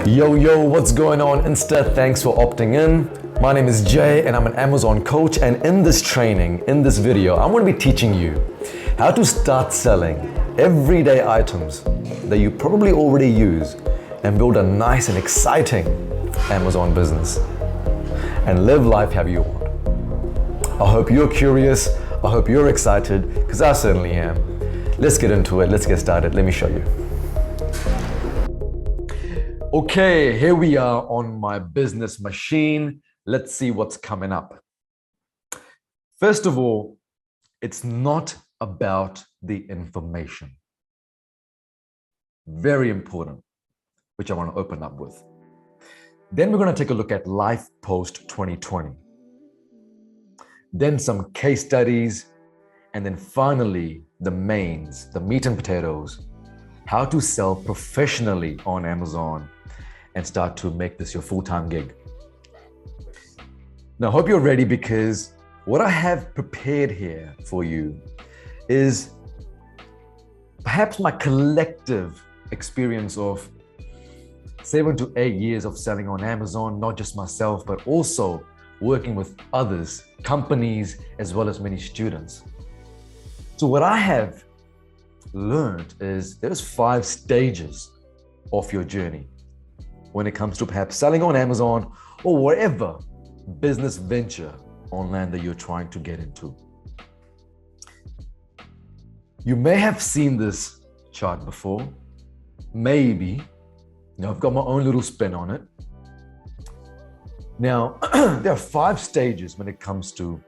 Yo, what's going on, Insta? Thanks for opting in. My name is Jay and I'm an Amazon coach, and in this training, in this video, I'm going to be teaching you how to start selling everyday items that you probably already use and build a nice and exciting Amazon business and live life how you want. I hope you're curious. I hope you're excited, because I certainly am. Let's get into it. Let's get started. Let me show you. Okay, here we are on my business machine. Let's see what's coming up. First of all, it's not about the information. Very important, which I want to open up with. Then we're going to take a look at life post 2020. Then some case studies, and then finally the mains, the meat and potatoes, how to sell professionally on Amazon and start to make this your full-time gig. Now, I hope you're ready, because what I have prepared here for you is perhaps my collective experience of 7 to 8 years of selling on Amazon, not just myself, but also working with others, companies, as well as many students. So what I have learned is there's 5 stages of your journey when it comes to perhaps selling on Amazon or whatever business venture online that you're trying to get into. You may have seen this chart before, maybe. Now, I've got my own little spin on it. Now, there are 5 stages when it comes to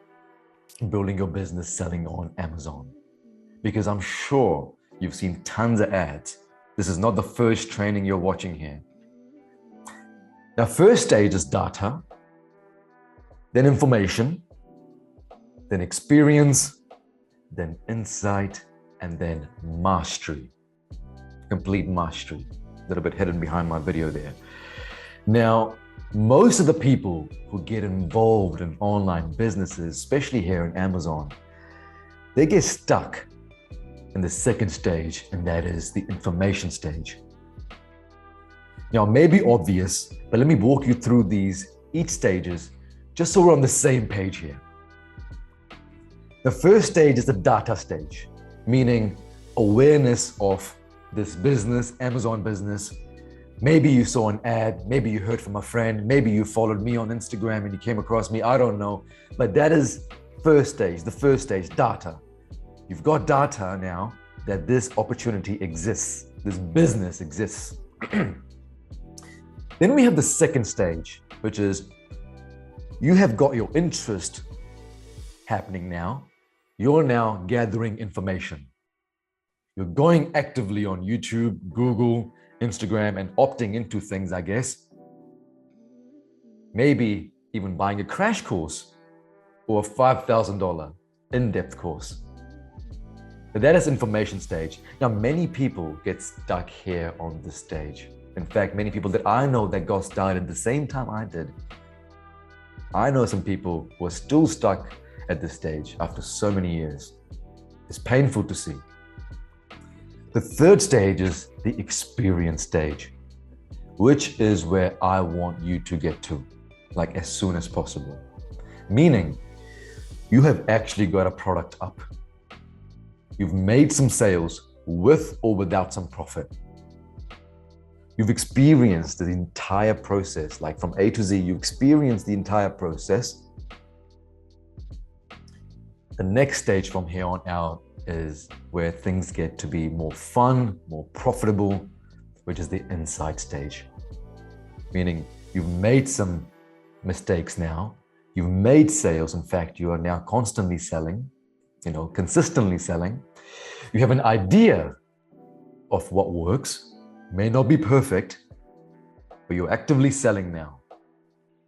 building your business selling on Amazon, because I'm sure you've seen tons of ads. This is not the first training you're watching here. Now, first stage is data, then information, then experience, then insight, and then mastery. Complete mastery. A little bit hidden behind my video there. Now, most of the people who get involved in online businesses, especially here in Amazon, they get stuck in the second stage, and that is the information stage. Now, it may be obvious, but let me walk you through each stages, just so we're on the same page here. The first stage is the data stage, meaning awareness of this business, Amazon business. Maybe you saw an ad, maybe you heard from a friend, maybe you followed me on Instagram and you came across me, I don't know. But that is the first stage, data. You've got data now that this opportunity exists, this business exists. Then we have the second stage, which is you have got your interest happening now. You're now gathering information. You're going actively on YouTube, Google, Instagram, and opting into things, I guess. Maybe even buying a crash course or a $5,000 in-depth course. But that is information stage. Now, many people get stuck here on this stage. In fact, many people that I know that got started the same time I did. I know some people who are still stuck at this stage after so many years. It's painful to see. The third stage is the experience stage, which is where I want you to get to, like as soon as possible. Meaning, you have actually got a product up. You've made some sales with or without some profit. You've experienced the entire process, like from A to Z, you experienced the entire process. The next stage from here on out is where things get to be more fun, more profitable, which is the insight stage. Meaning you've made some mistakes now, you've made sales. In fact, you are now constantly selling, consistently selling. You have an idea of what works. May not be perfect, but you're actively selling now.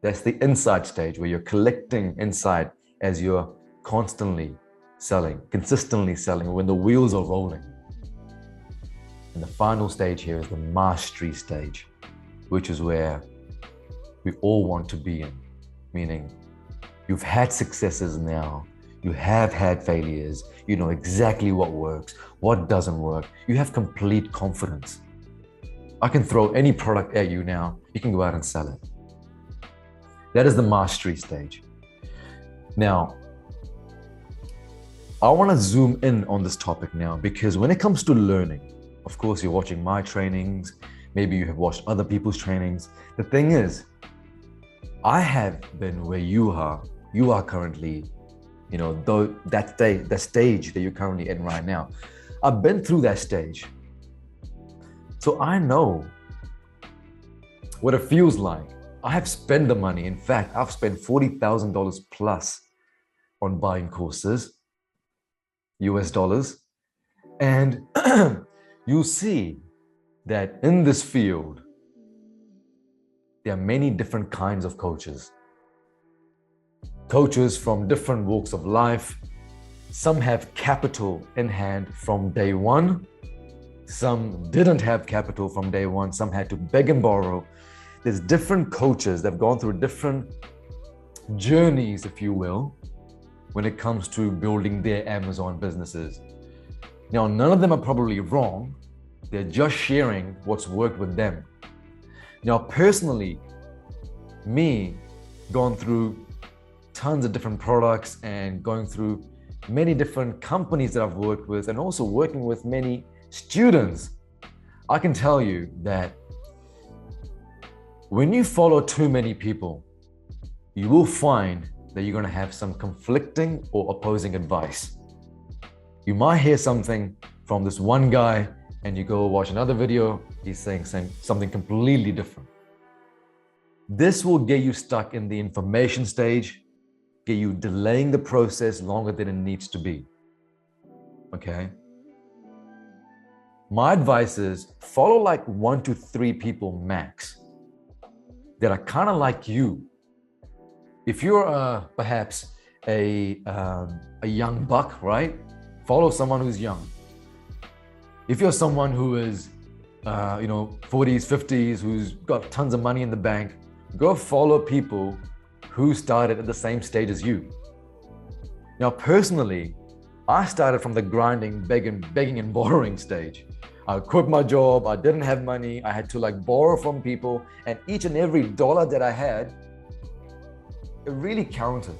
That's the insight stage, where you're collecting insight as you're constantly selling, consistently selling, when the wheels are rolling. And the final stage here is the mastery stage, which is where we all want to be in. Meaning you've had successes now, you have had failures, you know exactly what works, what doesn't work. You have complete confidence. I can throw any product at you now. You can go out and sell it. That is the mastery stage. Now, I want to zoom in on this topic now, because when it comes to learning, of course, you're watching my trainings, maybe you have watched other people's trainings. The thing is, I have been where you are currently, though that stage that you're currently in right now. I've been through that stage. So I know what it feels like. I have spent the money. In fact, I've spent $40,000 plus on buying courses, US dollars. And you'll see that in this field, there are many different kinds of coaches. Coaches from different walks of life. Some have capital in hand from day one. Some didn't have capital from day one. Some had to beg and borrow. There's different coaches that have gone through different journeys, if you will, when it comes to building their Amazon businesses. Now, none of them are probably wrong. They're just sharing what's worked with them. Now, personally, me going through tons of different products and going through many different companies that I've worked with, and also working with many students, I can tell you that when you follow too many people, you will find that you're going to have some conflicting or opposing advice. You might hear something from this one guy and you go watch another video, he's saying something completely different. This will get you stuck in the information stage, get you delaying the process longer than it needs to be. Okay? My advice is follow like 1 to 3 people max that are kind of like you. If you're perhaps a young buck, right? Follow someone who's young. If you're someone who is 40s, 50s, who's got tons of money in the bank, go follow people who started at the same stage as you. Now, personally, I started from the grinding, begging and borrowing stage. I quit my job, I didn't have money, I had to borrow from people, and each and every dollar that I had, it really counted.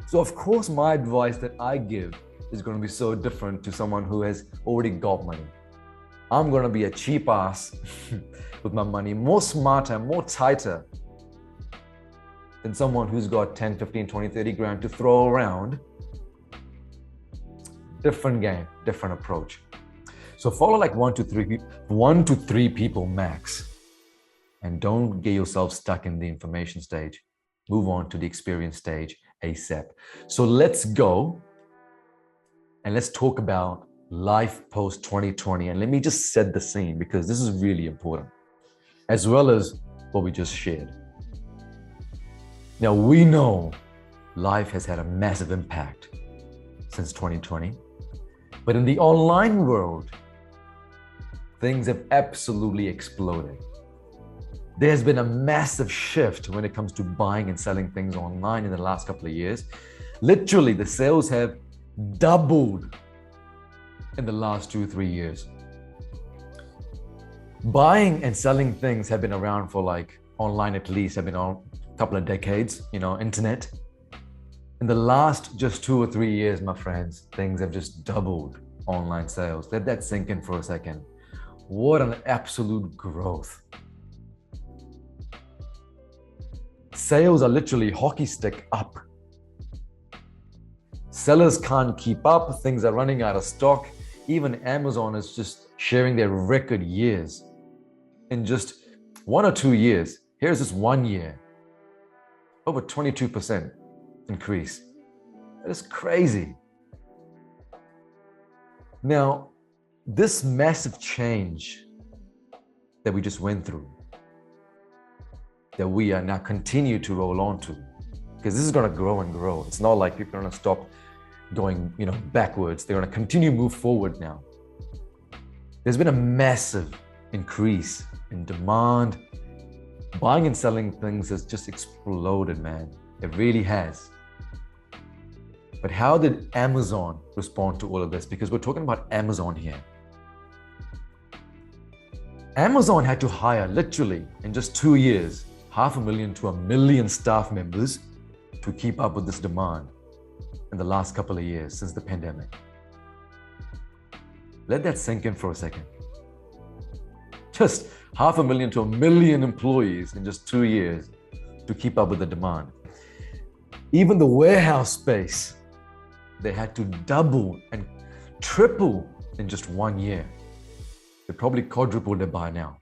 So of course, my advice that I give is going to be so different to someone who has already got money. I'm going to be a cheap ass with my money, more smarter, more tighter than someone who's got 10, 15, 20, 30 grand to throw around. Different game, different approach. So follow like 1 to 3 people max, and don't get yourself stuck in the information stage. Move on to the experience stage ASAP. So let's go and let's talk about life post 2020. And let me just set the scene, because this is really important, as well as what we just shared. Now, we know life has had a massive impact since 2020, but in the online world, things have absolutely exploded. There's been a massive shift when it comes to buying and selling things online in the last couple of years. Literally, the sales have doubled in the last 2-3 years. Buying and selling things have been around for online at least, have been on a couple of decades, internet. In the last just 2 or 3 years, my friends, things have just doubled online sales. Let that sink in for a second. What an absolute growth. Sales are literally hockey stick up. Sellers can't keep up. Things are running out of stock. Even Amazon is just sharing their record years. In just 1 or 2 years, here's this 1 year, over 22% increase. That is crazy. Now, this massive change that we just went through, that we are now continue to roll on to, because this is going to grow and grow. It's not like people are going to stop going, backwards. They're going to continue to move forward now. There's been a massive increase in demand. Buying and selling things has just exploded, man. It really has. But how did Amazon respond to all of this? Because we're talking about Amazon here. Amazon had to hire literally in just 2 years, 500,000 to 1 million staff members to keep up with this demand in the last couple of years since the pandemic. Let that sink in for a second. Just 500,000 to 1 million employees in just 2 years to keep up with the demand. Even the warehouse space, they had to double and triple in just 1 year. They probably quadrupled it by now.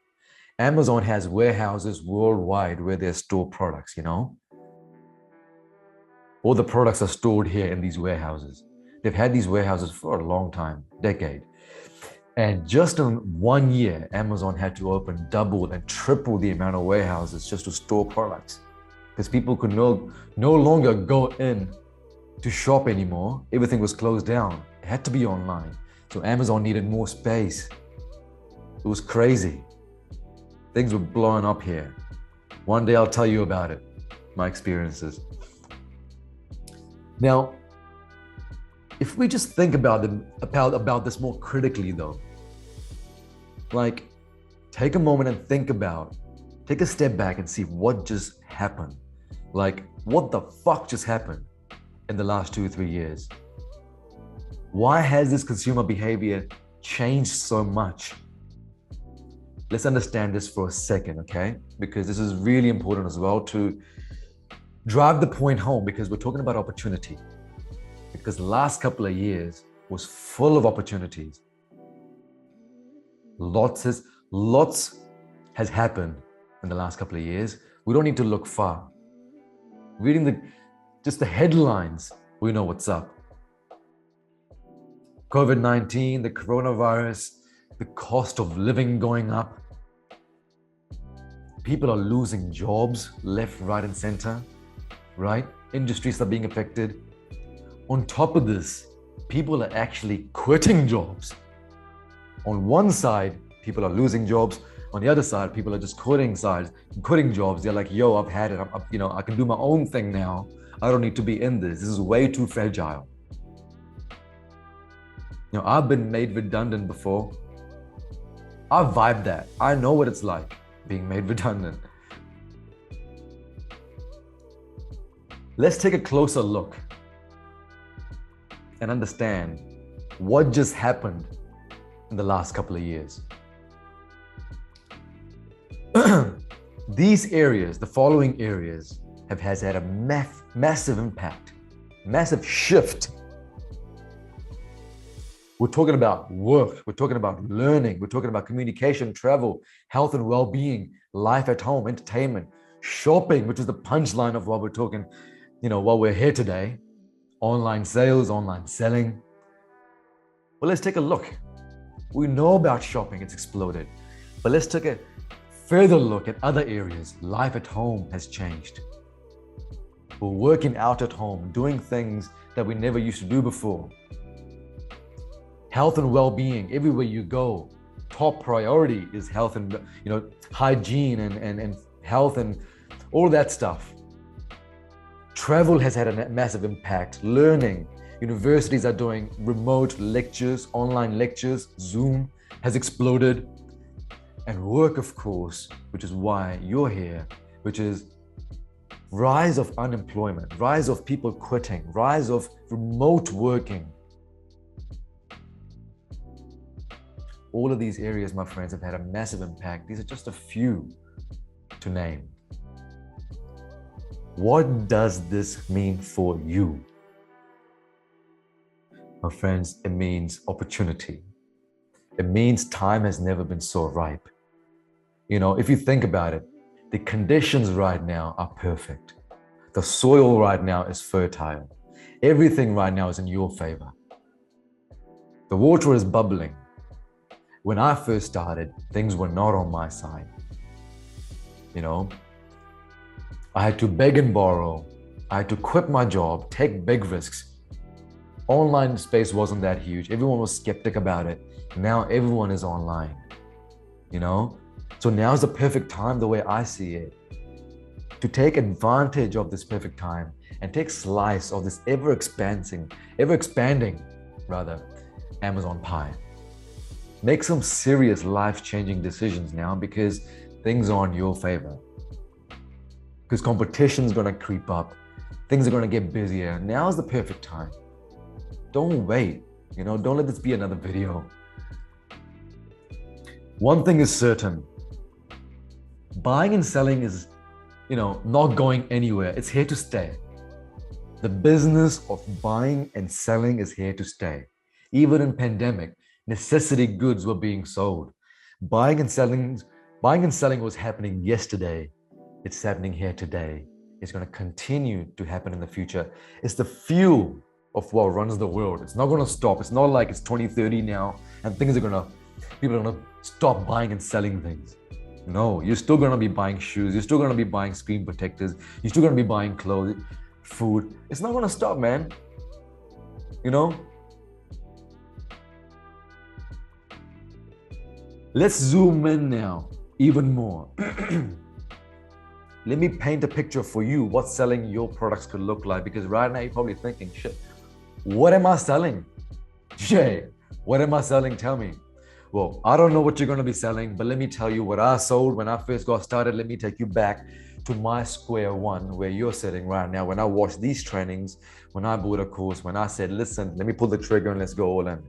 Amazon has warehouses worldwide where they store products, All the products are stored here in these warehouses. They've had these warehouses for a long time, decade. And just in 1 year, Amazon had to open double and triple the amount of warehouses just to store products. Because people could no longer go in to shop anymore. Everything was closed down. It had to be online. So Amazon needed more space. It was crazy. Things were blowing up here. One day I'll tell you about it, my experiences. Now, if we just think about this more critically though, like take a moment and take a step back and see what just happened. Like what the fuck just happened in the last 2 or 3 years? Why has this consumer behavior changed so much? Let's understand this for a second, okay? Because this is really important as well to drive the point home, because we're talking about opportunity. Because the last couple of years was full of opportunities. Lots has happened in the last couple of years. We don't need to look far. Reading just the headlines, we know what's up. COVID-19, the coronavirus, the cost of living going up. People are losing jobs left, right, and center, right? Industries are being affected. On top of this, people are actually quitting jobs. On one side, people are losing jobs. On the other side, people are just quitting jobs. They're like, yo, I've had it. I can do my own thing now. I don't need to be in this. This is way too fragile. I've been made redundant before. I vibe that. I know what it's like being made redundant. Let's take a closer look and understand what just happened in the last couple of years. These areas, the following areas, has had a massive impact, massive shift. We're talking about work, we're talking about learning, we're talking about communication, travel, health and well-being, life at home, entertainment, shopping, which is the punchline of what we're talking, while we're here today, online sales, online selling. Well, let's take a look. We know about shopping, it's exploded, but let's take a further look at other areas. Life at home has changed. We're working out at home, doing things that we never used to do before. Health and well-being, everywhere you go, top priority is health and hygiene and health and all that stuff. Travel has had a massive impact. Learning, universities are doing remote lectures, online lectures, Zoom has exploded. And work, of course, which is why you're here, which is rise of unemployment, rise of people quitting, rise of remote working. All of these areas, my friends, have had a massive impact. These are just a few to name. What does this mean for you? My friends, it means opportunity. It means time has never been so ripe. If you think about it, the conditions right now are perfect. The soil right now is fertile. Everything right now is in your favor. The water is bubbling. When I first started, things were not on my side. I had to beg and borrow. I had to quit my job, take big risks. Online space wasn't that huge. Everyone was skeptic about it. Now everyone is online, So now's the perfect time, the way I see it, to take advantage of this perfect time and take slice of this ever expanding Amazon pie. Make some serious life-changing decisions now, because things are in your favor. Because competition's gonna creep up. Things are gonna get busier. Now's the perfect time. Don't wait. Don't let this be another video. One thing is certain. Buying and selling is, not going anywhere. It's here to stay. The business of buying and selling is here to stay. Even in pandemic, necessity goods were being sold. Buying and selling was happening yesterday. It's happening here today. It's going to continue to happen in the future. It's the fuel of what runs the world. It's not going to stop. It's not like it's 2030 now and people are going to stop buying and selling things. No, you're still going to be buying shoes. You're still going to be buying screen protectors. You're still going to be buying clothes, food. It's not going to stop, man. Let's zoom in now, even more. Let me paint a picture for you what selling your products could look like, because right now you're probably thinking, shit, what am I selling? Jay, what am I selling? Tell me. Well, I don't know what you're going to be selling, but let me tell you what I sold when I first got started. Let me take you back to my square one where you're sitting right now. When I watched these trainings, when I bought a course, when I said, listen, let me pull the trigger and let's go all in.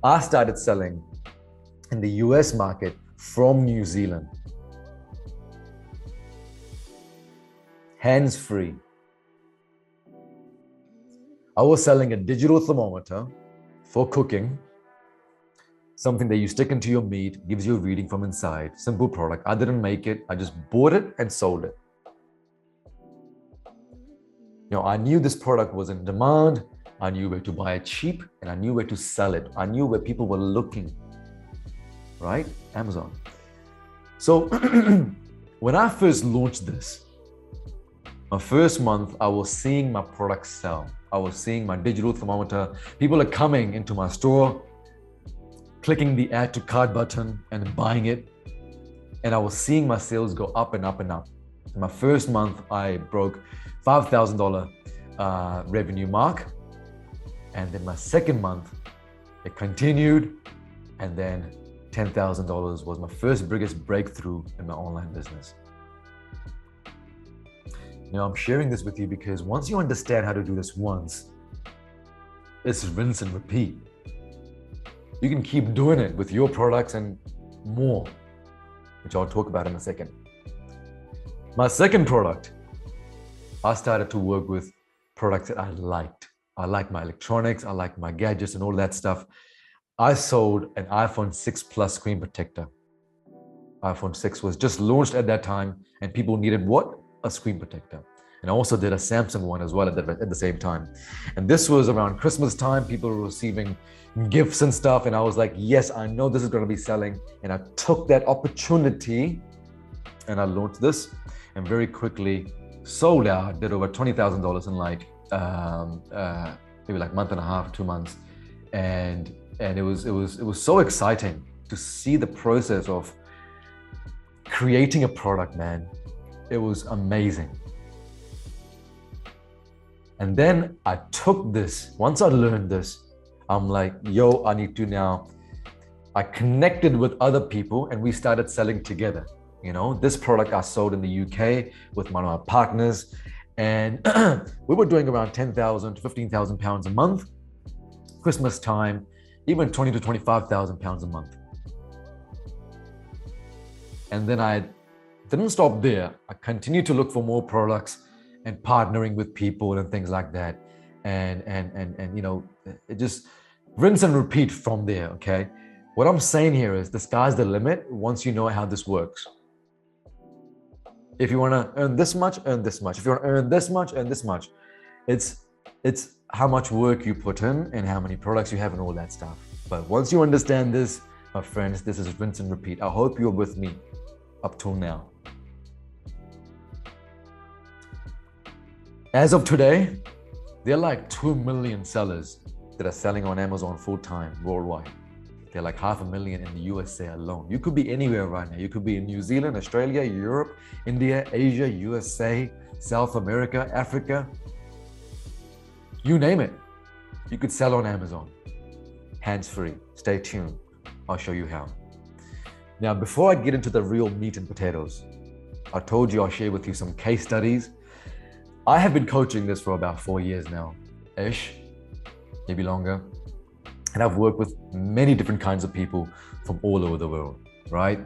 I started selling in the US market from New Zealand. Hands-free. I was selling a digital thermometer for cooking, something that you stick into your meat, gives you a reading from inside. Simple product. I didn't make it. I just bought it and sold it. I knew this product was in demand. I knew where to buy it cheap, and I knew where to sell it. I knew where people were looking, right? Amazon. So when I first launched this, my first month, I was seeing my product sell. I was seeing my digital thermometer. People are coming into my store, clicking the add to cart button and buying it. And I was seeing my sales go up and up and up. In my first month, I broke $5,000 revenue mark. And then my second month, it continued. And then $10,000 was my first biggest breakthrough in my online business. I'm sharing this with you because once you understand how to do this once, it's rinse and repeat. You can keep doing it with your products and more, which I'll talk about in a second. My second product, I started to work with products that I liked. I like my electronics, I like my gadgets and all that stuff. I sold an iPhone 6 Plus screen protector. iPhone 6 was just launched at that time and people needed what? A screen protector. And I also did a Samsung one as well at the same time. And this was around Christmas time. People were receiving gifts and stuff. And I was like, yes, I know this is going to be selling. And I took that opportunity and I launched this and very quickly sold out, did over $20,000 in maybe like a month and a half, 2 months. And it was so exciting to see the process of creating a product, man. It was amazing. And then I took this, once I learned this, I'm like, yo, I need to now, I connected with other people and we started selling together. This product I sold in the UK with one of my partners, and we were doing around 10,000 to 15,000 pounds a month. Christmas time, even 20 to 25,000 pounds a month. And then I didn't stop there. I continued to look for more products and partnering with people and things like that. And it just rinse and repeat from there, okay? What I'm saying here is the sky's the limit once you know how this works. If you want to earn this much, earn this much. If you want to earn this much, earn this much. It's how much work you put in and how many products you have and all that stuff. But once you understand this, my friends, this is rinse and repeat. I hope you're with me up till now. As of today, there are like 2 million sellers that are selling on Amazon full-time worldwide. There are like 500,000 in the USA alone. You could be anywhere right now. You could be in New Zealand, Australia, Europe, India, Asia, USA, South America, Africa. You name it. You could sell on Amazon. Hands-free. Stay tuned. I'll show you how. Now, before I get into the real meat and potatoes, I told you I'll share with you some case studies. I have been coaching this for about 4 years now, ish, maybe longer. And I've worked with many different kinds of people from all over the world, right?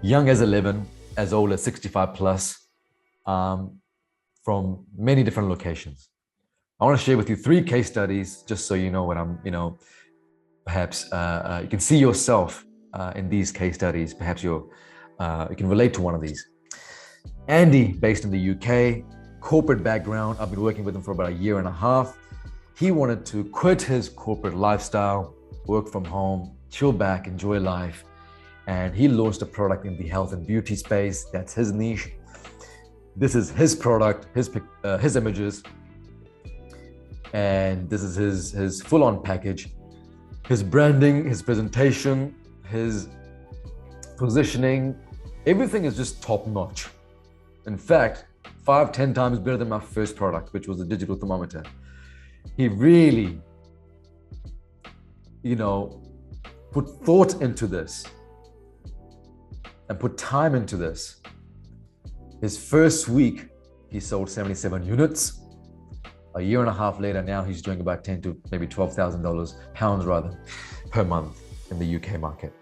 Young as 11, as old as 65 plus, from many different locations. I want to share with you 3 case studies, just so you know what I'm, perhaps you can see yourself in these case studies. Perhaps you can relate to one of these. Andy, based in the UK, corporate background. I've been working with him for about 1.5 years. He wanted to quit his corporate lifestyle, work from home, chill back, enjoy life. And he launched a product in the health and beauty space. That's his niche. This is his product, his images. And this is his full-on package. His branding, his presentation, his positioning, everything is just top-notch. In fact, 5-10 times better than my first product, which was a digital thermometer. He really, put thought into this and put time into this. His first week, he sold 77 units. 1.5 years later, now he's doing about $10,000 to maybe $12,000, pounds rather, per month in the UK market.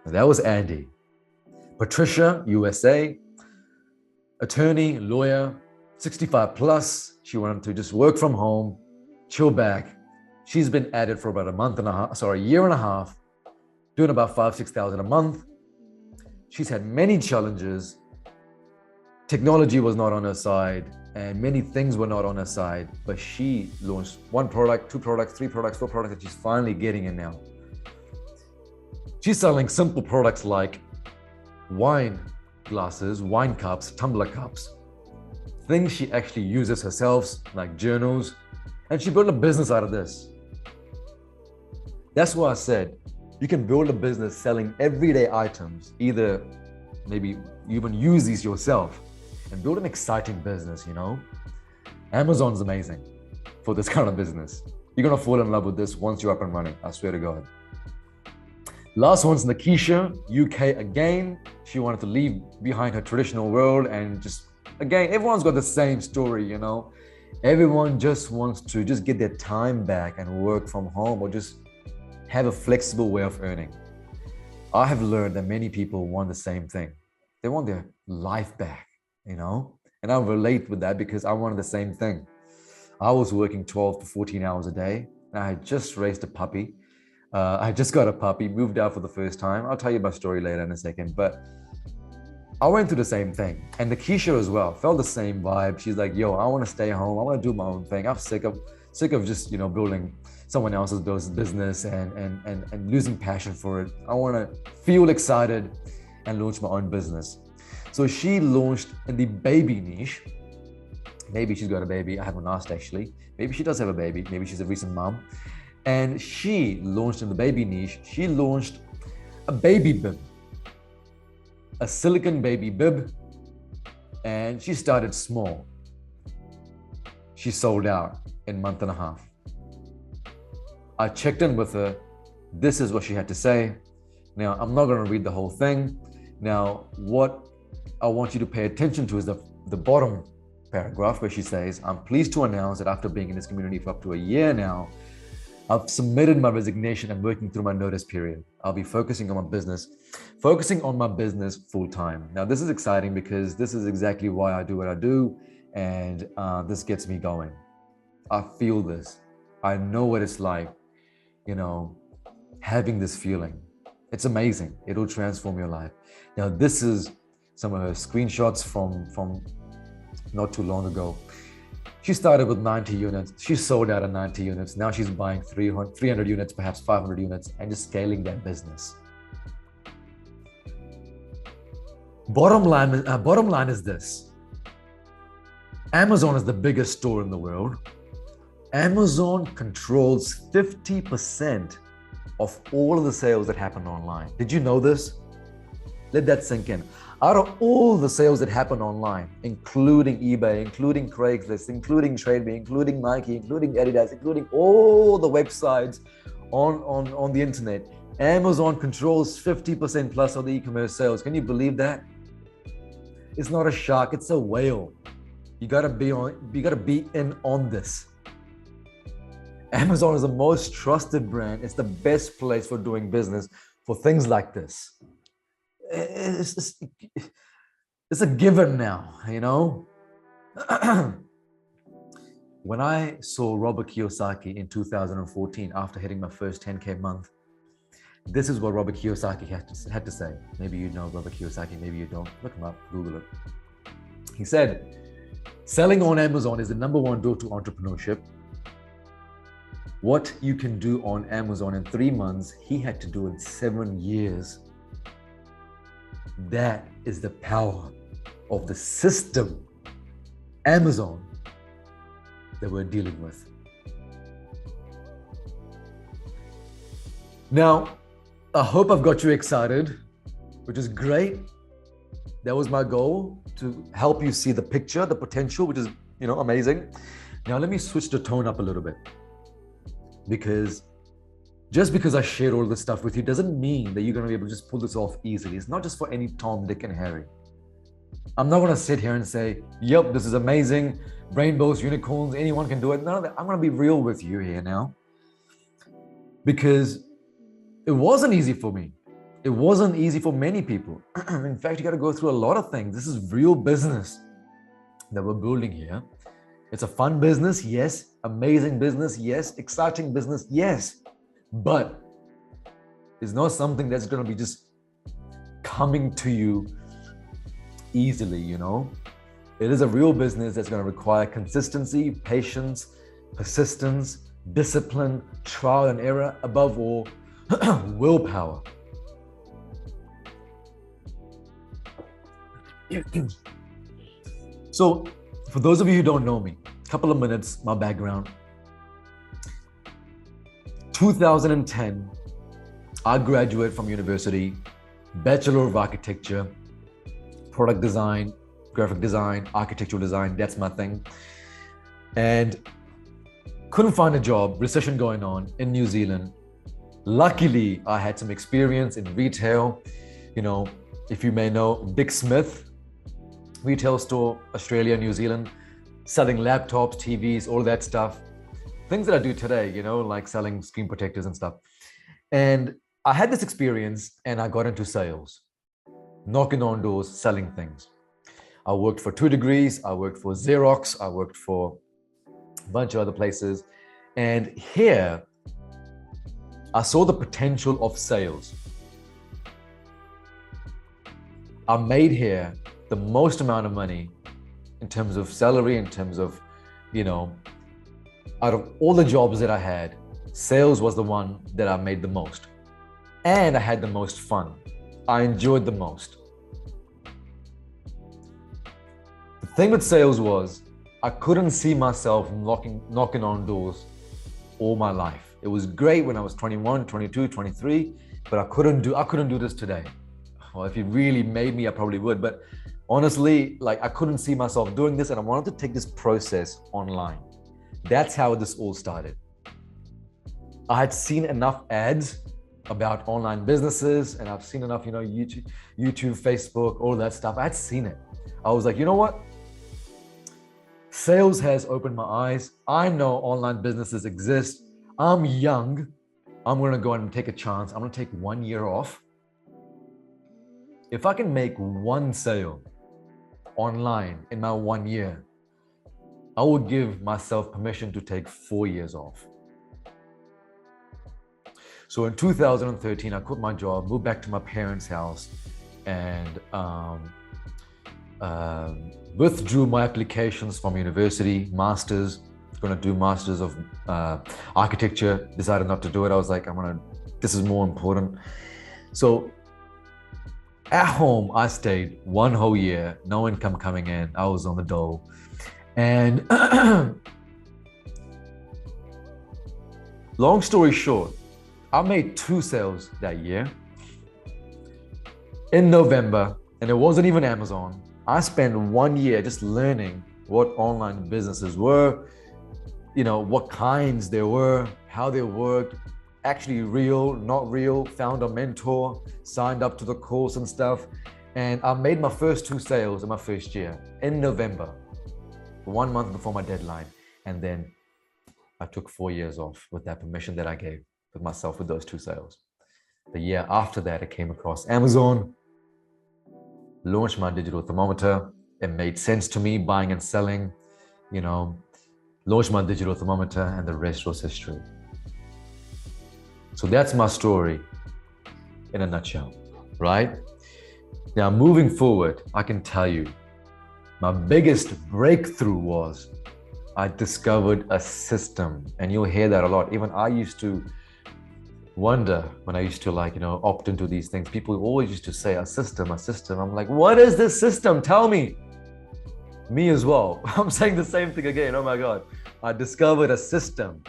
And that was Andy. Patricia, USA, attorney, lawyer, 65 plus. She wanted to just work from home, chill back. She's been at it for about 1.5 years, doing about $5,000-6,000 a month. She's had many challenges. Technology was not on her side, and many things were not on her side, but she launched 1 product, 2 products, 3 products, 4 products that she's finally getting in now. She's selling simple products like wine glasses, wine cups, tumbler cups, things she actually uses herself, like journals, and she built a business out of this. That's why I said you can build a business selling everyday items, either maybe you even use these yourself, and build an exciting business, Amazon's amazing for this kind of business. You're gonna fall in love with this once you're up and running, I swear to God. Last one's Nikisha, UK again. She wanted to leave behind her traditional world and just, again, everyone's got the same story, Everyone just wants to just get their time back and work from home or just have a flexible way of earning. I have learned that many people want the same thing. They want their life back, and I relate with that because I wanted the same thing. I was working 12 to 14 hours a day, and I had just raised a puppy. I just got a puppy, moved out for the first time. I'll tell you my story later in a second, but I went through the same thing. And Nikisha as well felt the same vibe. She's like, yo, I want to stay home. I want to do my own thing. I'm sick of just, building someone else's business and losing passion for it. I want to feel excited and launch my own business. So she launched in the baby niche. Maybe she's got a baby. I haven't asked actually. Maybe she does have a baby. Maybe she's a recent mom. And she launched in the baby niche. She launched a baby bib, a silicone baby bib. And she started small. She sold out in a month and a half. I checked in with her. This is what she had to say. Now, I'm not going to read the whole thing. Now, what I want you to pay attention to is the bottom paragraph where she says, I'm pleased to announce that after being in this community for up to 1 year now, I've submitted my resignation and working through my notice period. I'll be focusing on my business full time. Now, this is exciting because this is exactly why I do what I do. And this gets me going. I feel this. I know what it's like, having this feeling. It's amazing. It'll transform your life. Now, this is some of her screenshots from not too long ago. She started with 90 units. She sold out of 90 units. Now she's buying 300 units, perhaps 500 units, and just scaling that business. Bottom line is this. Amazon is the biggest store in the world. Amazon controls 50% of all of the sales that happen online. Did you know this? Let that sink in. Out of all the sales that happen online, including eBay, including Craigslist, including TradeMe, including Nike, including Adidas, including all the websites on the internet, Amazon controls 50% plus of the e-commerce sales. Can you believe that? It's not a shark, it's a whale. You gotta be in on this. Amazon is the most trusted brand. It's the best place for doing business for things like this. It's a given now, you know? When I saw Robert Kiyosaki in 2014, after hitting my first 10K month, this is what Robert Kiyosaki had to say. Maybe you know Robert Kiyosaki, maybe you don't. Look him up, Google it. He said, selling on Amazon is the #1 door to entrepreneurship. What you can do on Amazon in 3 months, he had to do in 7 years. That is the power of the system, Amazon, that we're dealing with. Now, I hope I've got you excited, which is great. That was my goal, to help you see the picture, the potential, which is, amazing. Now, let me switch the tone up a little bit, because just because I shared all this stuff with you doesn't mean that you're going to be able to just pull this off easily. It's not just for any Tom, Dick, and Harry. I'm not going to sit here and say, yep, this is amazing, rainbows, unicorns, anyone can do it. None of that. I'm going to be real with you here now, because it wasn't easy for me. It wasn't easy for many people. In fact, you got to go through a lot of things. This is real business that we're building here. It's a fun business, yes. Amazing business, yes. Exciting business, yes. But it's not something that's going to be just coming to you easily, It is a real business that's going to require consistency, patience, persistence, discipline, trial and error, above all, willpower. So, for those of you who don't know me, a couple of minutes, my background. 2010, I graduated from university, Bachelor of Architecture, product design, graphic design, architectural design, that's my thing. And couldn't find a job, recession going on in New Zealand. Luckily, I had some experience in retail. If you may know, Dick Smith, retail store, Australia, New Zealand, selling laptops, TVs, all that stuff. Things that I do today, like selling screen protectors and stuff. And I had this experience and I got into sales, knocking on doors, selling things. I worked for 2 Degrees, I worked for Xerox, I worked for a bunch of other places. And here, I saw the potential of sales. I made here the most amount of money in terms of salary, in terms of, out of all the jobs that I had, sales was the one that I made the most. And I had the most fun. I enjoyed the most. The thing with sales was, I couldn't see myself knocking on doors all my life. It was great when I was 21, 22, 23, but I couldn't do this today. Well, if you really made me, I probably would. But honestly, I couldn't see myself doing this, and I wanted to take this process online. That's how this all started. I had seen enough ads about online businesses, and I've seen enough, YouTube, Facebook, all that stuff. I had seen it. I was like, you know what? Sales has opened my eyes. I know online businesses exist. I'm young. I'm going to go and take a chance. I'm going to take 1 year off. If I can make 1 sale online in my 1 year, I will give myself permission to take 4 years off. So in 2013, I quit my job, moved back to my parents' house, and withdrew my applications from university, masters, going to do masters of architecture, decided not to do it. I was like, this is more important. So at home, I stayed 1 whole year, no income coming in. I was on the dole. And long story short, I made 2 sales that year. In November, and it wasn't even Amazon. I spent 1 year just learning what online businesses were, what kinds there were, how they worked, actually real, not real, found a mentor, signed up to the course and stuff. And I made my first 2 sales in my first year in November, 1 month before my deadline. And then I took 4 years off with that permission that I gave with myself with those 2 sales. The year after that, I came across Amazon, launched my digital thermometer. It made sense to me, buying and selling, launched my digital thermometer, and the rest was history. So that's my story in a nutshell, right? Now, moving forward, I can tell you, my biggest breakthrough was I discovered a system, and you'll hear that a lot. Even I used to wonder when I used to opt into these things. People always used to say a system. I'm like, what is this system? Tell me. Me as well. I'm saying the same thing again. Oh my God. I discovered a system,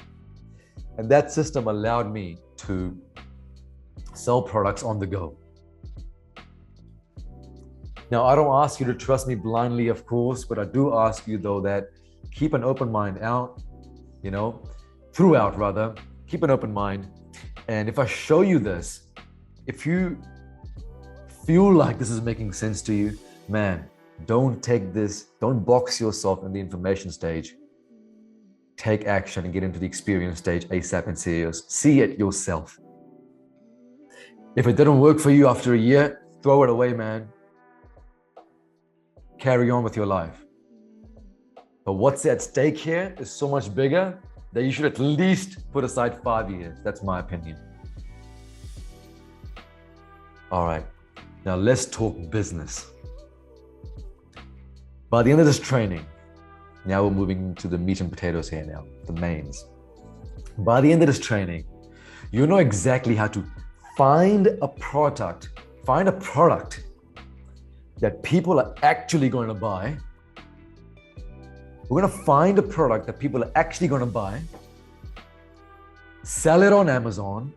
and that system allowed me to sell products on the go. Now, I don't ask you to trust me blindly, of course, but I do ask you though that keep an open mind throughout rather, keep an open mind. And if I show you this, if you feel like this is making sense to you, man, don't box yourself in the information stage. Take action and get into the experience stage ASAP and see it yourself. If it didn't work for you after a year, throw it away, man. Carry on with your life. But what's at stake here is so much bigger that you should at least put aside 5 years. That's my opinion. All right, now let's talk business. By the end of this training, now we're moving to the meat and potatoes here now, the mains. By the end of this training, you know exactly how to find a product that people are actually going to buy. We're going to find a product that people are actually going to buy, sell it on Amazon,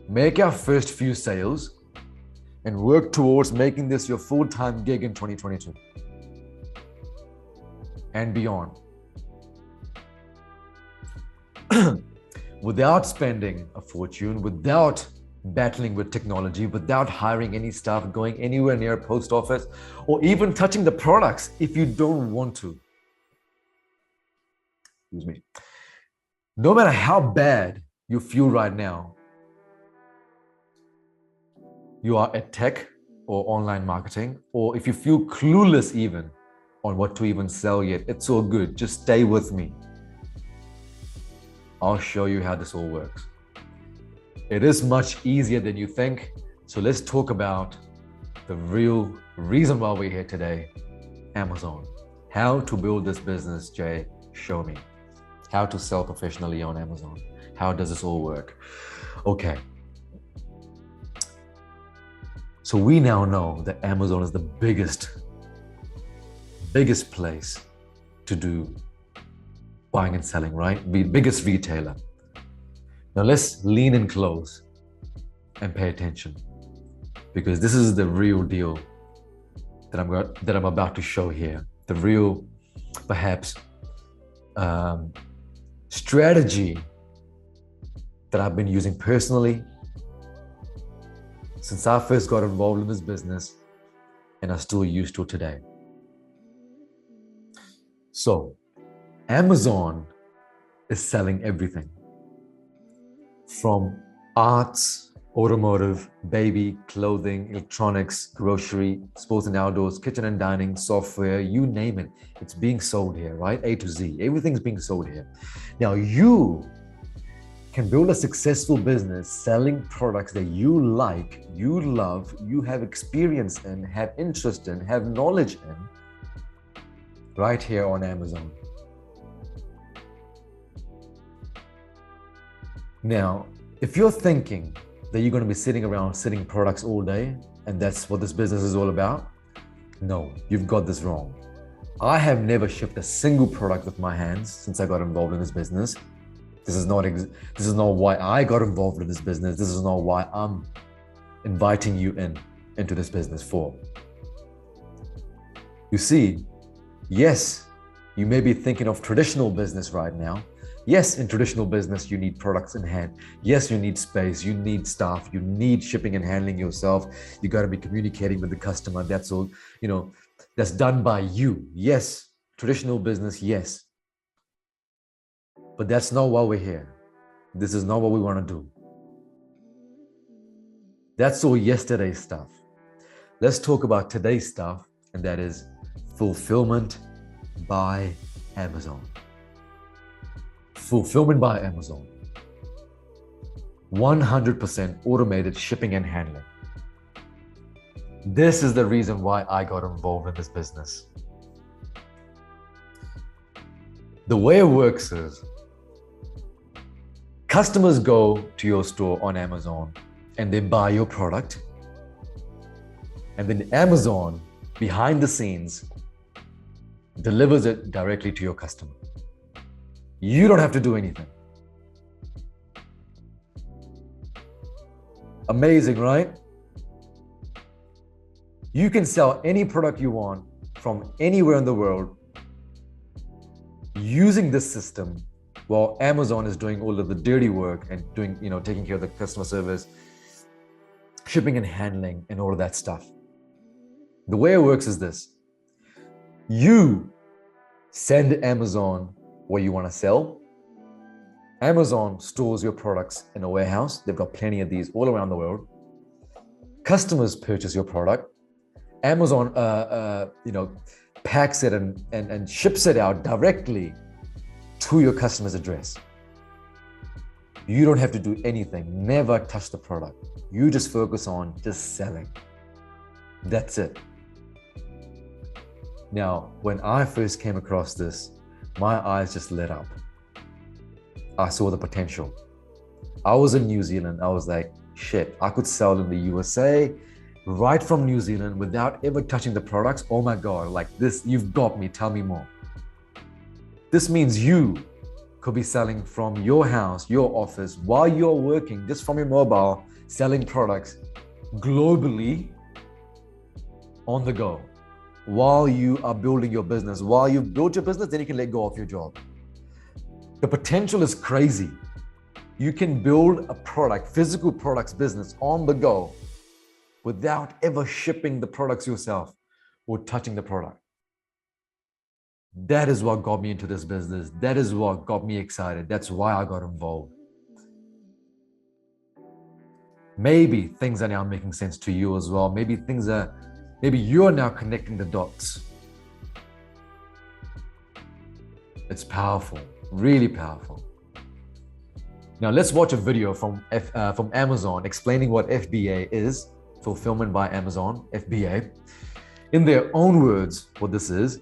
make our first few sales, and work towards making this your full-time gig in 2022 and beyond. Without spending a fortune, without battling with technology, without hiring any staff, going anywhere near a post office, or even touching the products if you don't want to. Excuse me. No matter how bad you feel right now, you are at tech or online marketing, or if you feel clueless even on what to even sell yet, it's all good. Just stay with me. I'll show you how this all works. It is much easier than you think. So let's talk about the real reason why we're here today, Amazon. How to build this business, Jay, show me. How to sell professionally on Amazon. How does this all work? Okay. So we now know that Amazon is the biggest place to do buying and selling, right? The biggest retailer. Now let's lean in close and pay attention, because this is the real deal that I'm about to show here. The real, perhaps, strategy that I've been using personally since I first got involved in this business, and I still use to today. So, Amazon is selling everything from arts, automotive, baby, clothing, electronics, grocery, sports and outdoors, kitchen and dining, software, you name it. It's being sold here, right? A to Z. Everything's being sold here. Now, you can build a successful business selling products that you like, you love, you have experience in, have interest in, have knowledge in, right here on Amazon. Now, if you're thinking that you're going to be sitting around selling products all day, and that's what this business is all about, no, you've got this wrong. I have never shipped a single product with my hands since I got involved in this business. This is not why I got involved in this business. This is not why I'm inviting you into this business for. You see, yes, you may be thinking of traditional business right now. Yes, in traditional business, you need products in hand. Yes, you need space, you need staff, you need shipping and handling yourself. You got to be communicating with the customer. That's all, that's done by you. Yes, traditional business, yes. But that's not why we're here. This is not what we want to do. That's all yesterday's stuff. Let's talk about today's stuff, and that is fulfillment by Amazon. Fulfillment by Amazon. 100% automated shipping and handling. This is the reason why I got involved in this business. The way it works is customers go to your store on Amazon and they buy your product. And then Amazon, behind the scenes, delivers it directly to your customer. You don't have to do anything. Amazing, right? You can sell any product you want from anywhere in the world using this system while Amazon is doing all of the dirty work and doing, taking care of the customer service, shipping and handling, and all of that stuff. The way it works is this. You send Amazon what you want to sell. Amazon stores your products in a warehouse. They've got plenty of these all around the world. Customers purchase your product. Amazon, packs it and ships it out directly to your customer's address. You don't have to do anything. Never touch the product. You just focus on just selling. That's it. Now, when I first came across this, my eyes just lit up. I saw the potential. I was in New Zealand. I was like, shit, I could sell in the USA right from New Zealand without ever touching the products. Oh my God, like this, you've got me. Tell me more. This means you could be selling from your house, your office, while you're working, just from your mobile, selling products globally on the go. While you are building your business. While you build your business, then you can let go of your job. The potential is crazy. You can build a product, physical products business on the go without ever shipping the products yourself or touching the product. That is what got me into this business. That is what got me excited. That's why I got involved. Maybe things are now making sense to you as well. Maybe you're now connecting the dots. It's powerful, really powerful. Now let's watch a video from Amazon explaining what FBA is, Fulfillment by Amazon, FBA, in their own words, what this is,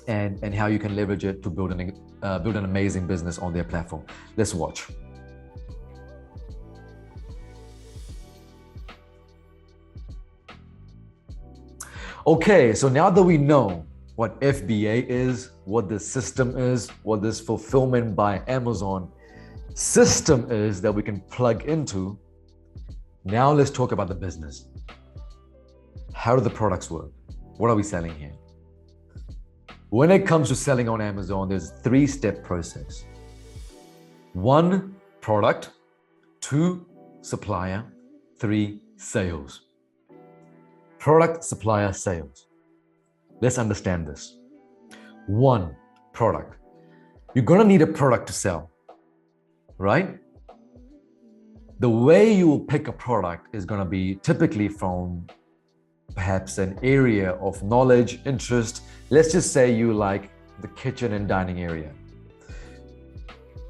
and how you can leverage it to build an amazing business on their platform. Let's watch. Okay, so now that we know what FBA is, what this system is, what this Fulfillment by Amazon system is that we can plug into, now let's talk about the business. How do the products work? What are we selling here? When it comes to selling on Amazon, there's a 3-step process. 1, product. 2, supplier. 3, sales. Product, supplier, sales. Let's understand this. 1, product. You're going to need a product to sell, right? The way you will pick a product is going to be typically from perhaps an area of knowledge, interest. Let's just say you like the kitchen and dining area.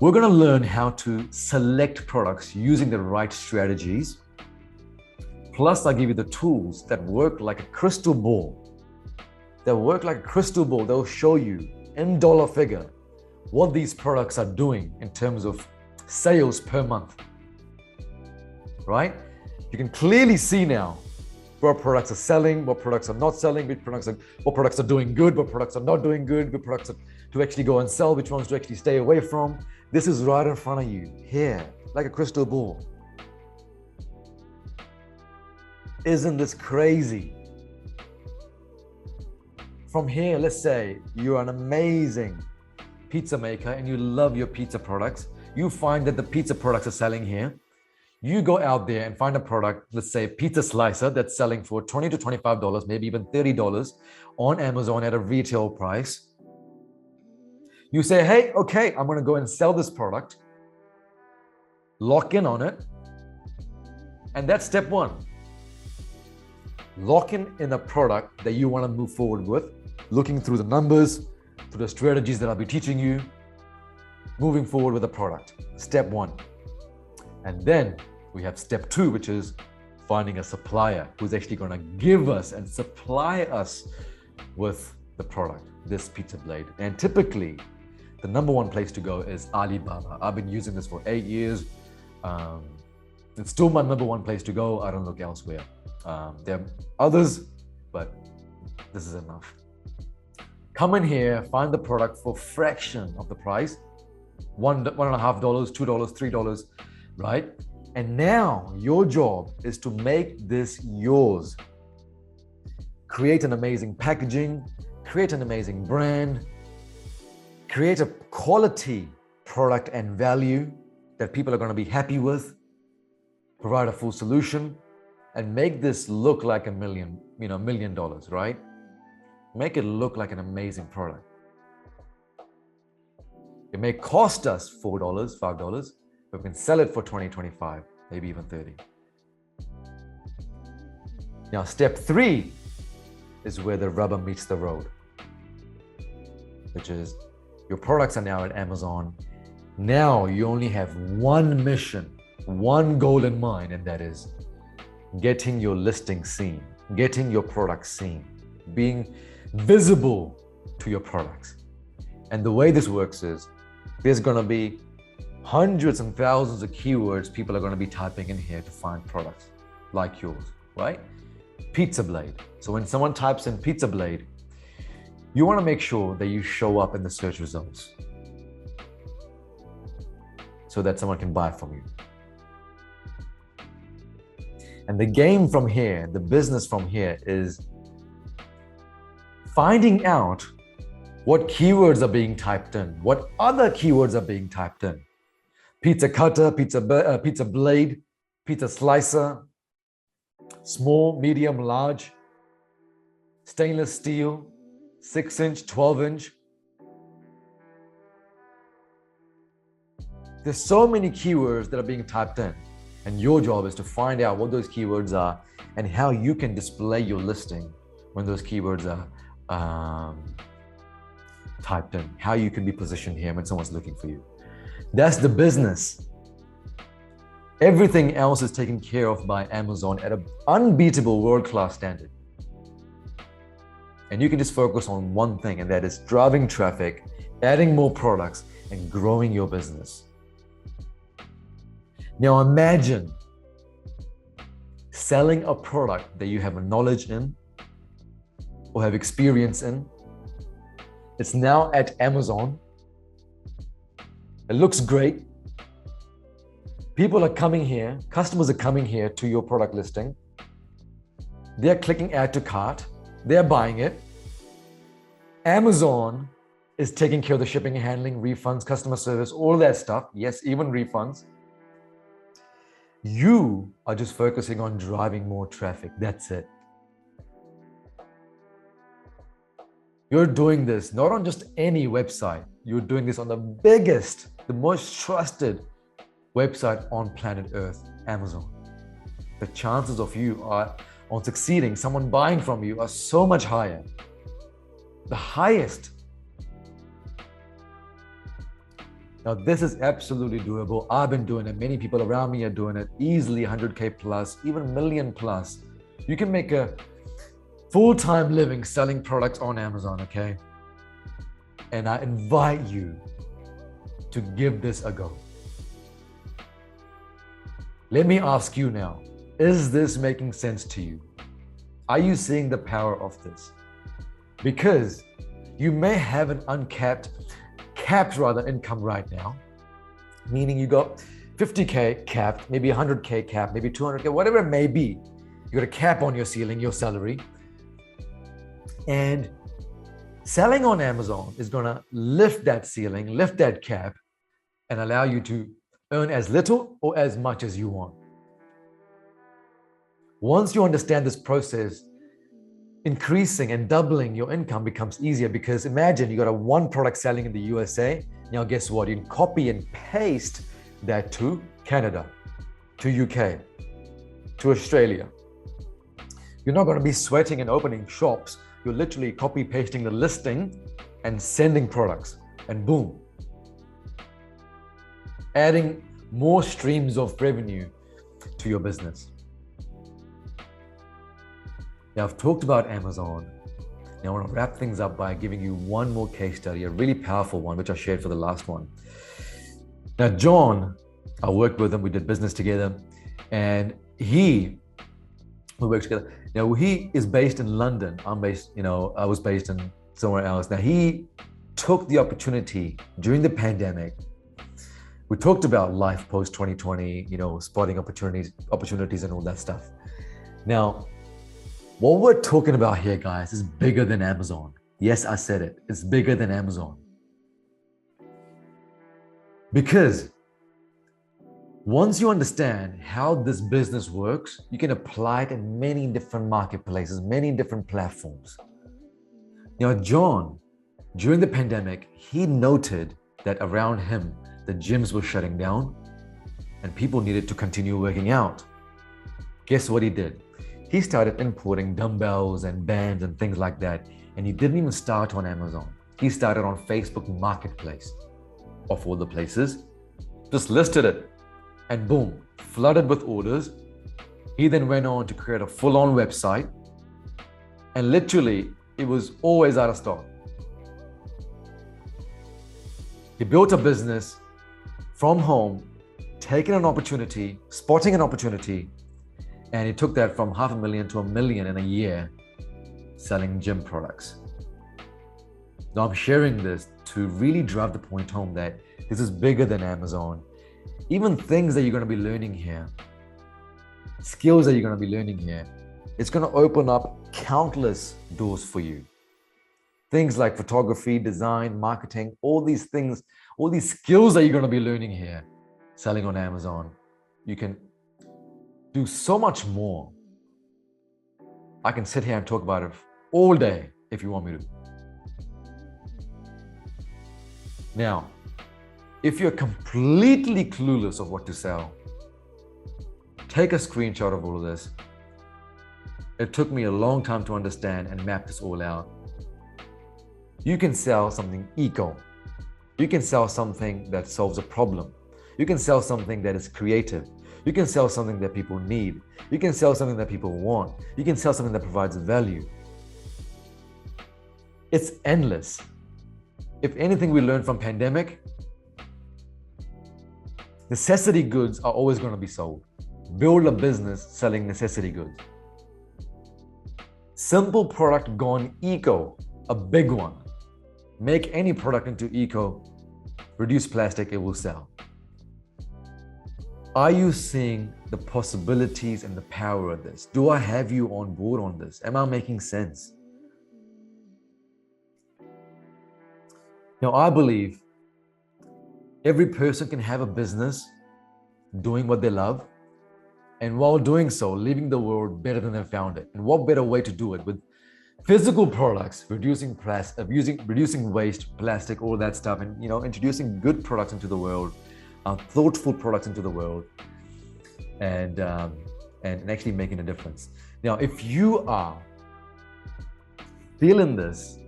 We're going to learn how to select products using the right strategies. Plus, I'll give you the tools that work like a crystal ball. They'll show you in dollar figure what these products are doing in terms of sales per month. Right? You can clearly see now what products are selling, what products are not selling, what products are doing good, what products are not doing good, what products are to actually go and sell, which ones to actually stay away from. This is right in front of you, here, like a crystal ball. Isn't this crazy? From here, let's say you're an amazing pizza maker and you love your pizza products, you find that the pizza products are selling here. You go out there and find a product, let's say pizza slicer, that's selling for $20 to $25, maybe even $30 on Amazon at a retail price. You say, hey, okay, I'm going to go and sell this product, lock in on it. And that's step one. Lock in a product that you want to move forward with, looking through the numbers, through the strategies that I'll be teaching you, moving forward with a product. Step one. And then we have step two, which is finding a supplier who's actually going to give us and supply us with the product, this pizza blade. And typically, the number one place to go is Alibaba. I've been using this for 8 years. It's still my number one place to go. I don't look elsewhere. There are others, but this is enough. Come in here, find the product for a fraction of the price, $1.50, $2, $3, right? And now your job is to make this yours. Create an amazing packaging, create an amazing brand, create a quality product and value that people are going to be happy with, provide a full solution, and make this look like $1 million, right? Make it look like an amazing product. It may cost us $4, $5, but we can sell it for $20, $25, maybe even $30. Now, step three is where the rubber meets the road, which is your products are now at Amazon. Now you only have one mission, one goal in mind, and that is getting your listing seen, getting your products seen, being visible to your products. And the way this works is there's going to be hundreds and thousands of keywords people are going to be typing in here to find products like yours, right? Pizza blade. So when someone types in pizza blade, you want to make sure that you show up in the search results so that someone can buy from you. And the game from here, the business from here is finding out what keywords are being typed in, what other keywords are being typed in. Pizza cutter, pizza blade, pizza slicer, small, medium, large, stainless steel, 6-inch, 12-inch. There's so many keywords that are being typed in, and your job is to find out what those keywords are and how you can display your listing when those keywords are typed in, how you can be positioned here when someone's looking for you. That's the business. Everything else is taken care of by Amazon at an unbeatable world-class standard. And you can just focus on one thing, and that is driving traffic, adding more products, and growing your business. Now imagine selling a product that you have a knowledge in or have experience in. It's now at Amazon. It looks great. People are coming here, customers are coming here to your product listing. They're clicking add to cart. They're buying it. Amazon is taking care of the shipping and handling, refunds, customer service, all that stuff. Yes, even refunds. You are just focusing on driving more traffic. That's it. You're doing this not on just any website. You're doing this on the biggest, the most trusted website on planet Earth, Amazon. The chances of you on succeeding, someone buying from you, are so much higher. The highest. Now, this is absolutely doable. I've been doing it. Many people around me are doing it easily, 100K plus, even million plus. You can make a full-time living selling products on Amazon, okay? And I invite you to give this a go. Let me ask you now, is this making sense to you? Are you seeing the power of this? Because you may have an capped income right now, meaning you got 50K capped, maybe 100K capped, maybe 200K, whatever it may be. You got a cap on your ceiling, your salary. And Selling on Amazon is going to lift that ceiling, lift that cap, and allow you to earn as little or as much as you want. Once you understand this process, increasing and doubling your income becomes easier, because imagine you got a one product selling in the USA. Now, guess what? You can copy and paste that to Canada, to UK, to Australia. You're not going to be sweating and opening shops. You're literally copy pasting the listing and sending products, and boom, adding more streams of revenue to your business. Now, I've talked about Amazon. Now, I want to wrap things up by giving you one more case study, a really powerful one, which I shared for the last one. Now, John, I worked with him, we did business together, and we worked together. Now, he is based in London. I was based in somewhere else. Now, he took the opportunity during the pandemic. We talked about life post 2020, spotting opportunities and all that stuff. Now, what we're talking about here, guys, is bigger than Amazon. Yes, I said it. It's bigger than Amazon. Because once you understand how this business works, you can apply it in many different marketplaces, many different platforms. Now, John, during the pandemic, he noted that around him, the gyms were shutting down and people needed to continue working out. Guess what he did? He started importing dumbbells and bands and things like that. And he didn't even start on Amazon. He started on Facebook Marketplace, of all the places, just listed it, and boom, flooded with orders. He then went on to create a full-on website, and literally it was always out of stock. He built a business from home, taking an opportunity, spotting an opportunity, and he took that from $500,000 to $1 million in a year selling gym products. Now, I'm sharing this to really drive the point home that this is bigger than Amazon. Even things that you're going to be learning here, skills that you're going to be learning here, it's going to open up countless doors for you. Things like photography, design, marketing, all these things, all these skills that you're going to be learning here, selling on Amazon. You can do so much more. I can sit here and talk about it all day if you want me to. Now, if you're completely clueless of what to sell, take a screenshot of all of this. It took me a long time to understand and map this all out. You can sell something eco. You can sell something that solves a problem. You can sell something that is creative. You can sell something that people need. You can sell something that people want. You can sell something that provides value. It's endless. If anything we learned from pandemic, necessity goods are always going to be sold. Build a business selling necessity goods. Simple product gone eco, a big one. Make any product into eco, reduce plastic, it will sell. Are you seeing the possibilities and the power of this? Do I have you on board on this? Am I making sense? Now, I believe every person can have a business doing what they love, and while doing so, leaving the world better than they found it. And what better way to do it with physical products, reducing waste, plastic, all that stuff, and introducing good products into the world, thoughtful products into the world, and actually making a difference. Now, if you are feeling this,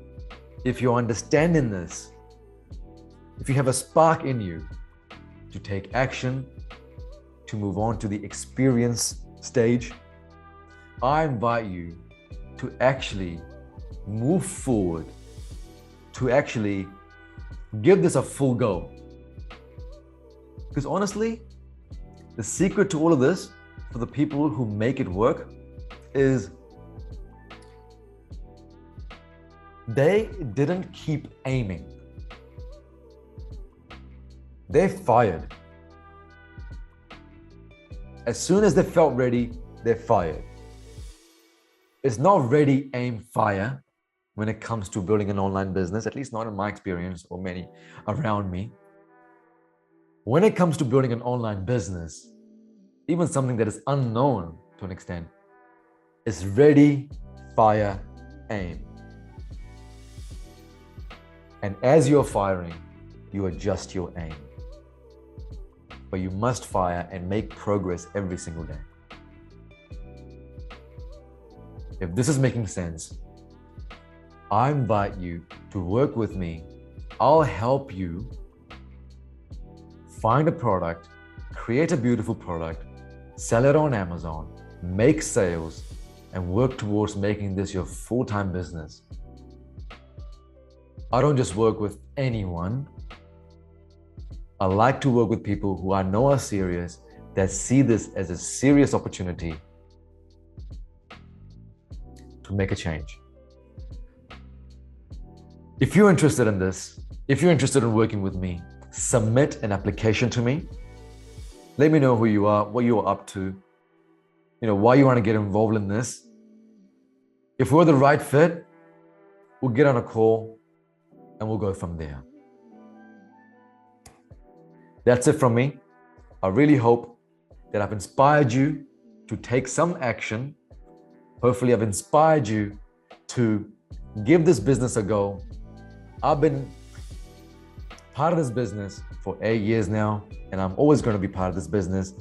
if you're understanding this, if you have a spark in you to take action, to move on to the experience stage, I invite you to actually move forward, to actually give this a full go. Because honestly, the secret to all of this, for the people who make it work, is they didn't keep aiming. They fired. As soon as they felt ready, they fired. It's not ready, aim, fire. when it comes to building an online business, at least not in my experience or many around me. When it comes to building an online business, even something that is unknown to an extent, is ready, fire, aim. And as you're firing, you adjust your aim. But you must fire and make progress every single day. If this is making sense, I invite you to work with me. I'll help you find a product, create a beautiful product, sell it on Amazon, make sales, and work towards making this your full-time business. I don't just work with anyone. I like to work with people who I know are serious, that see this as a serious opportunity to make a change. If you're interested in this, if you're interested in working with me, submit an application to me. Let me know who you are, what you are up to, why you want to get involved in this. If we're the right fit, we'll get on a call and we'll go from there. That's it from me. I really hope that I've inspired you to take some action. Hopefully I've inspired you to give this business a go. I've been part of this business for 8 years now, and I'm always going to be part of this business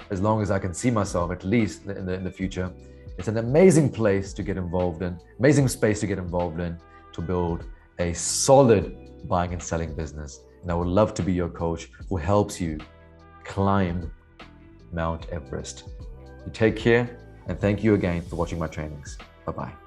as long as I can see myself, at least in the future. It's an amazing place to get involved in, amazing space to get involved in, to build a solid buying and selling business. And I would love to be your coach who helps you climb Mount Everest. You take care, and thank you again for watching my trainings. Bye-bye.